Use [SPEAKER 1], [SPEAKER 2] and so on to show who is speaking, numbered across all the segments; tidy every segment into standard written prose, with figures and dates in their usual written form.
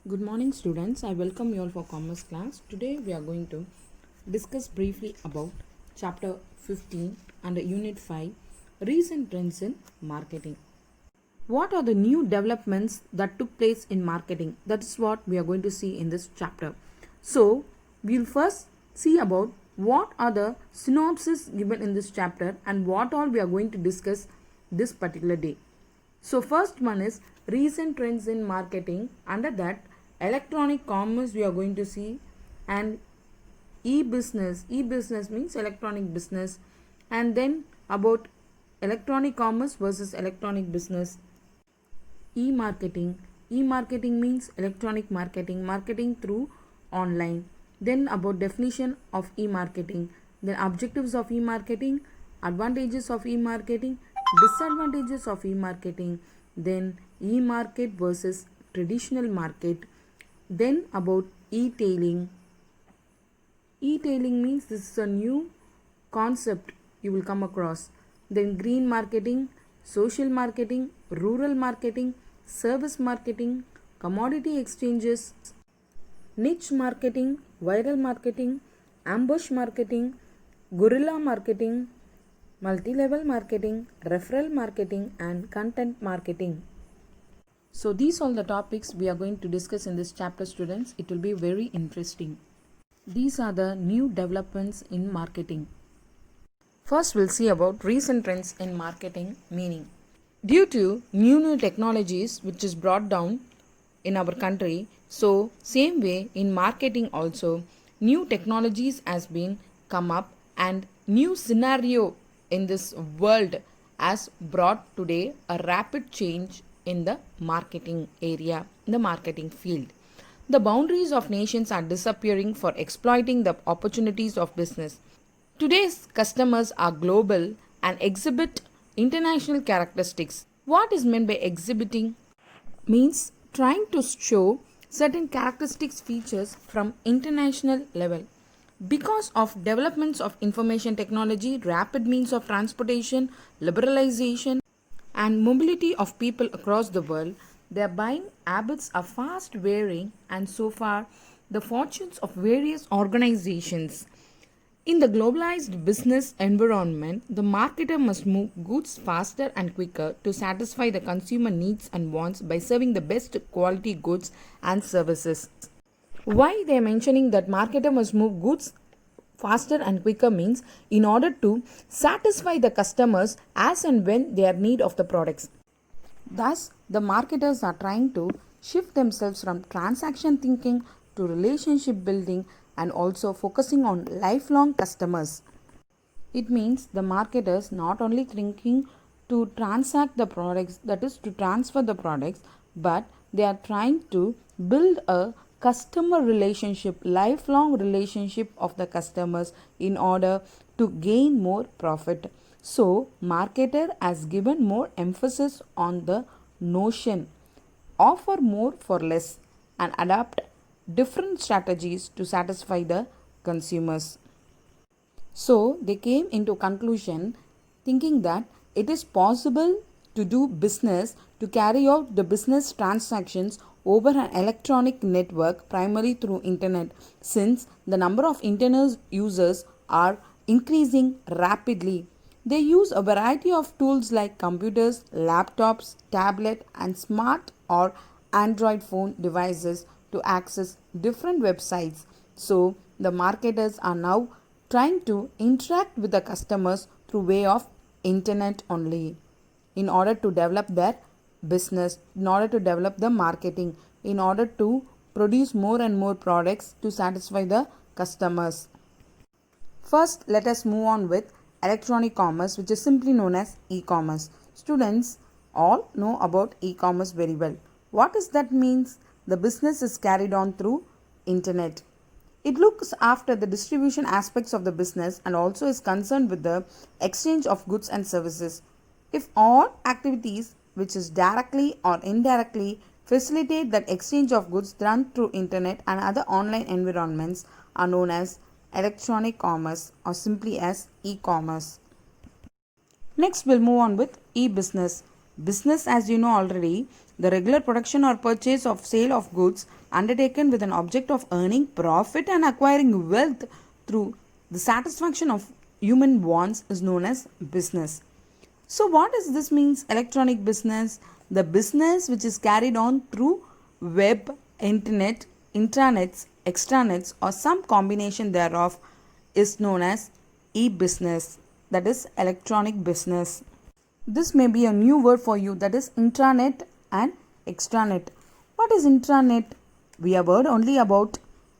[SPEAKER 1] Good morning, students. I welcome you all for commerce class. Today we are going to discuss briefly about chapter 15 under unit 5 recent trends in marketing. What are the new developments that took place in marketing? That is what we are going to see in this chapter. So, we'll first see about what are the synopsis given in this chapter and what all we are going to discuss this particular day. So, first one is recent trends in marketing. Under that, electronic commerce we are going to see, and e-business. E-business means electronic business, and then about electronic commerce versus electronic business. E-marketing. E-marketing means electronic marketing, marketing through online. Then about definition of e-marketing, then objectives of e-marketing, advantages of e-marketing, disadvantages of e-marketing, then e-market versus traditional market, then about e-tailing. E-tailing means this is a new concept you will come across. Then green marketing, social marketing, rural marketing, service marketing, commodity exchanges, niche marketing, viral marketing, ambush marketing, guerrilla marketing, multi-level marketing, referral marketing, and content marketing. So these are the topics we are going to discuss in this chapter, students. It will be very interesting. These are the new developments in marketing. First, we'll see about recent trends in marketing meaning. Due to new technologies which is brought down in our country, so same way in marketing also, new technologies has been come up and new scenario in this world has brought today a rapid change in the marketing area, in the marketing field. The boundaries of nations are disappearing for exploiting the opportunities of business. Today's customers are global and exhibit international characteristics. What is meant by exhibiting? Means trying to show certain characteristics features from international level. Because of developments of information technology, rapid means of transportation, liberalization, and mobility of people across the world, their buying habits are fast varying, and so far the fortunes of various organizations. In the globalized business environment, the marketer must move goods faster and quicker to satisfy the consumer needs and wants by serving the best quality goods and services. Why they are mentioning that marketer must move goods faster and quicker means in order to satisfy the customers as and when they are need of the products. Thus, the marketers are trying to shift themselves from transaction thinking to relationship building and also focusing on lifelong customers. It means the marketers not only thinking to transact the products, that is to transfer the products, but they are trying to build a customer relationship, lifelong relationship of the customers in order to gain more profit. So, marketer has given more emphasis on the notion offer more for less and adapt different strategies to satisfy the consumers. So they came into conclusion thinking that it is possible to do business, to carry out the business transactions over an electronic network primarily through internet, since the number of internet users are increasing rapidly. They use a variety of tools like computers, laptops, tablet, and smart or Android phone devices to access different websites. So the marketers are now trying to interact with the customers through way of internet only in order to develop their business, in order to develop the marketing, in order to produce more and more products to satisfy the customers. First, let us move on with electronic commerce, which is simply known as e-commerce. Students all know about e-commerce very well. What does that means? The business is carried on through internet. It looks after the distribution aspects of the business and also is concerned with the exchange of goods and services. If all activities which is directly or indirectly facilitate that exchange of goods done through internet and other online environments are known as electronic commerce or simply as e-commerce. Next, we'll move on with e-business. Business, as you know already, the regular production or purchase of sale of goods undertaken with an object of earning profit and acquiring wealth through the satisfaction of human wants is known as business. So, what does this means? Electronic business, the business which is carried on through web, internet, intranets, extranets, or some combination thereof, is known as e-business. That is electronic business. This may be a new word for you, that is intranet and extranet. What is intranet? We have heard only about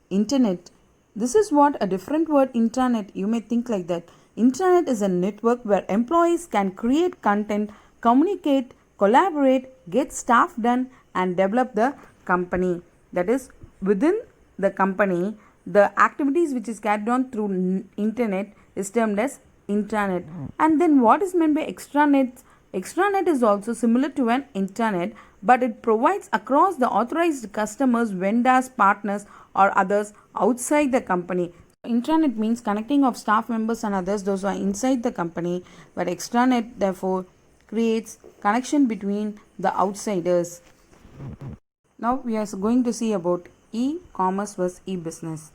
[SPEAKER 1] internet. This is what a different word intranet. You may think like that. Intranet is a network where employees can create content, communicate, collaborate, get stuff done, and develop the company. That is within the company, the activities which is carried on through internet is termed as intranet. And then what is meant by extranet? Extranet is also similar to an intranet, but it provides across the authorized customers, vendors, partners, or others outside the company. Intranet means connecting of staff members and others, those who are inside the company, but extranet therefore creates connection between the outsiders. Now we are going to see about e-commerce versus e-business.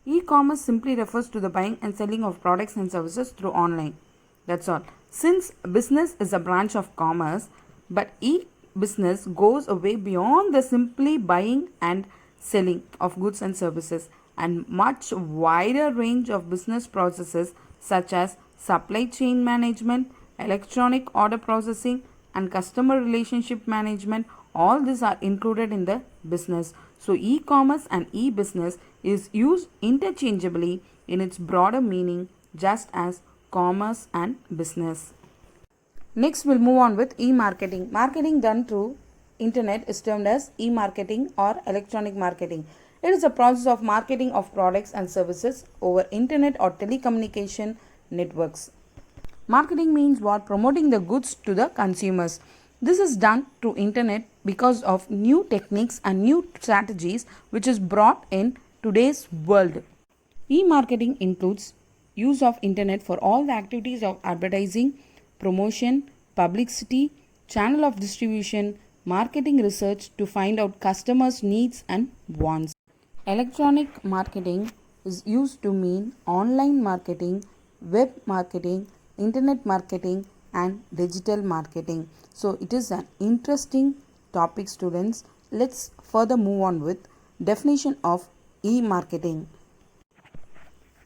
[SPEAKER 1] E-commerce simply refers to the buying and selling of products and services through online. That's all. Since business is a branch of commerce, but e-business goes away beyond the simply buying and selling of goods and services, and much wider range of business processes such as supply chain management, electronic order processing, and customer relationship management. All these are included in the business. So e-commerce and e-business is used interchangeably in its broader meaning, just as commerce and business. Next we'll move on with e-marketing. Marketing done through internet is termed as e-marketing or electronic marketing. It is a process of marketing of products and services over internet or telecommunication networks. Marketing means what? Promoting the goods to the consumers. This is done through internet because of new techniques and new strategies which is brought in today's world. E-marketing includes use of internet for all the activities of advertising, promotion, publicity, channel of distribution, marketing research to find out customers' needs and wants. Electronic marketing is used to mean online marketing, web marketing, internet marketing, and digital marketing. So it is an interesting topic, students. Let's further move on with definition of e-marketing.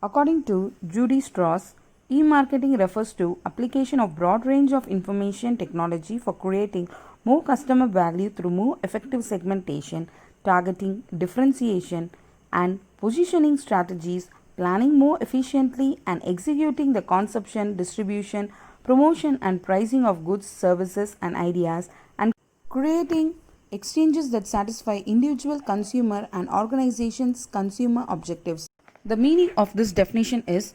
[SPEAKER 1] According to Judy Strauss, e-marketing refers to application of broad range of information technology for creating more customer value through more effective segmentation, targeting, differentiation, and positioning strategies, planning more efficiently, and executing the consumption, distribution, promotion, and pricing of goods, services, and ideas, and creating exchanges that satisfy individual consumer and organizations' consumer objectives. The meaning of this definition is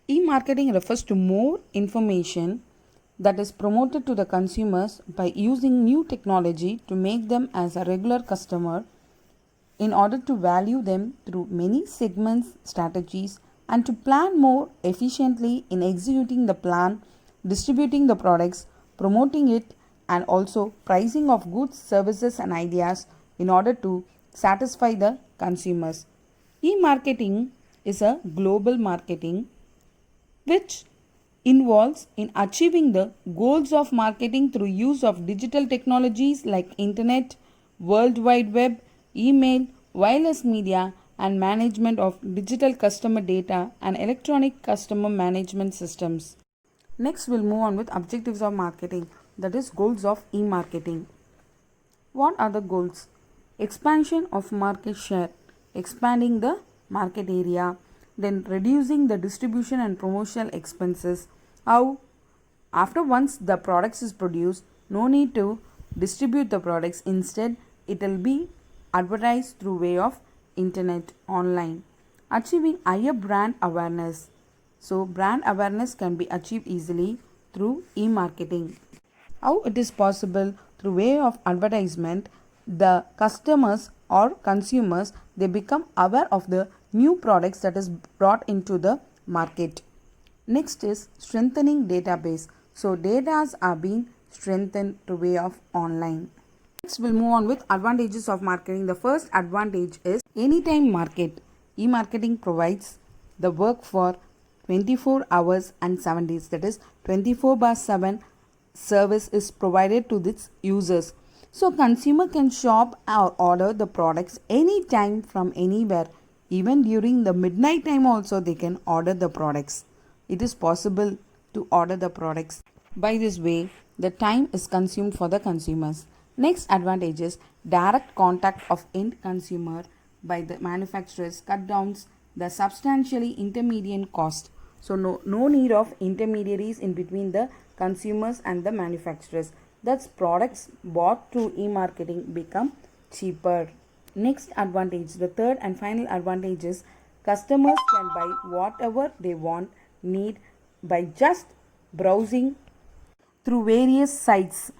[SPEAKER 1] e-marketing refers to more information that is promoted to the consumers by using new technology to make them as a regular customer in order to value them through many segments, strategies, and to plan more efficiently in executing the plan, distributing the products, promoting it, and also pricing of goods, services, and ideas in order to satisfy the consumers. E-marketing is a global marketing which involves in achieving the goals of marketing through use of digital technologies like internet, world wide web, email, wireless media, and management of digital customer data and electronic customer management systems. Next we'll move on with objectives of marketing, that is goals of e-marketing. What are the goals? Expansion of market share, expanding the market area, then reducing the distribution and promotional expenses. How? After once the products is produced, no need to distribute the products. Instead, it will be advertised through way of internet, online. Achieving higher brand awareness. So, brand awareness can be achieved easily through e-marketing. How it is possible? Through way of advertisement, the customers or consumers, they become aware of the new products that is brought into the market. Next is strengthening database. So data are being strengthened through way of online. Next, we'll move on with advantages of marketing. The first advantage is anytime market. E-marketing provides the work for 24 hours and 7 days. That is 24/7 service is provided to its users. So consumer can shop or order the products anytime from anywhere. Even during the midnight time also they can order the products. It is possible to order the products. By this way, the time is consumed for the consumers. Next advantage is direct contact of end consumer by the manufacturers cut down the substantially intermediate cost. So no need of intermediaries in between the consumers and the manufacturers. Thus products bought through e-marketing become cheaper. Next advantage, the third and final advantage is customers can buy whatever they need by just browsing through various sites.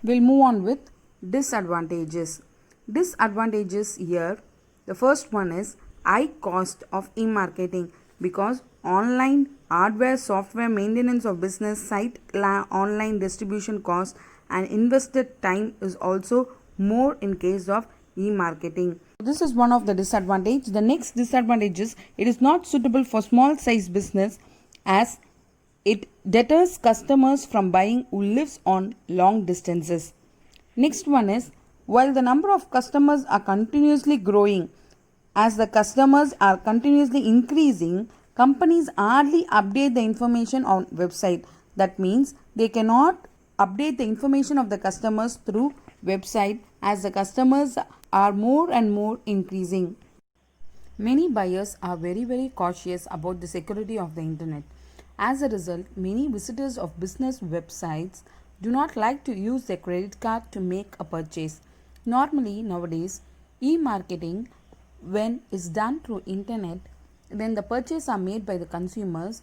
[SPEAKER 1] We'll move on with disadvantages. Disadvantages here, the first one is high cost of e-marketing because online hardware, software, maintenance of business site, online distribution cost and invested time is also more in case of e-marketing. This is one of the disadvantage. The next disadvantage is it is not suitable for small size business as it deters customers from buying who lives on long distances. Next one is while the number of customers are continuously growing, as the customers are continuously increasing, companies hardly update the information on website. That means they cannot update the information of the customers through website as the customers are more and more increasing. Many buyers are very cautious about the security of the internet. As a result, many visitors of business websites do not like to use their credit card to make a purchase. Normally nowadays, e-marketing when is done through internet, when the purchase are made by the consumers,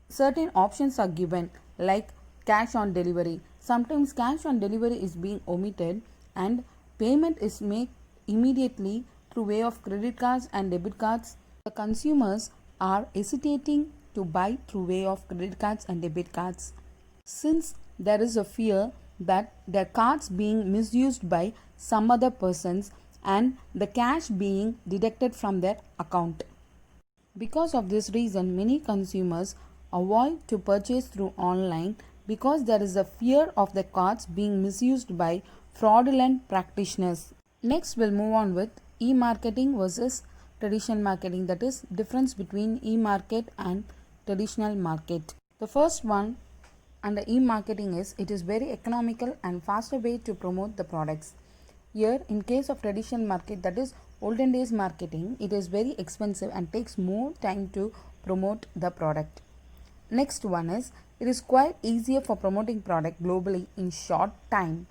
[SPEAKER 1] certain options are given like cash on delivery. Sometimes cash on delivery is being omitted and payment is made immediately through way of credit cards and debit cards. The consumers are hesitating to buy through way of credit cards and debit cards since there is a fear that their cards being misused by some other persons and the cash being deducted from their account. Because of this reason, many consumers avoid to purchase through online because there is a fear of the cards being misused by fraudulent practitioners. Next, we'll move on with e-marketing versus traditional marketing, that is difference between e-market and traditional market. The first one under e-marketing is it is very economical and faster way to promote the products. Here in case of traditional market, that is olden days marketing, it is very expensive and takes more time to promote the product. Next one is it is quite easier for promoting product globally in short time.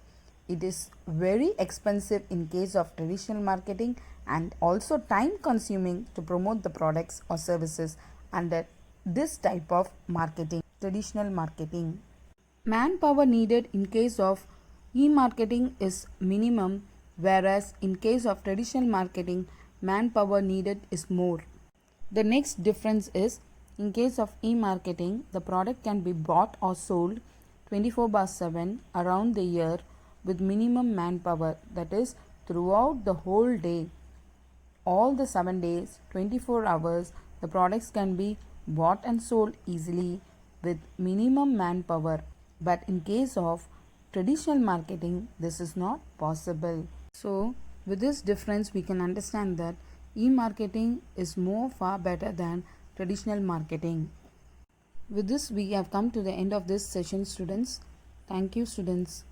[SPEAKER 1] It is very expensive in case of traditional marketing and also time consuming to promote the products or services under this type of marketing, traditional marketing. Manpower needed in case of e-marketing is minimum, whereas in case of traditional marketing, manpower needed is more. The next difference is in case of e-marketing, the product can be bought or sold 24/7 around the year with minimum manpower, that is throughout the whole day. All the 7 days, 24 hours, the products can be bought and sold easily with minimum manpower. But in case of traditional marketing, this is not possible. So with this difference, we can understand that e-marketing is more far better than traditional marketing. With this, we have come to the end of this session, students. Thank you, students.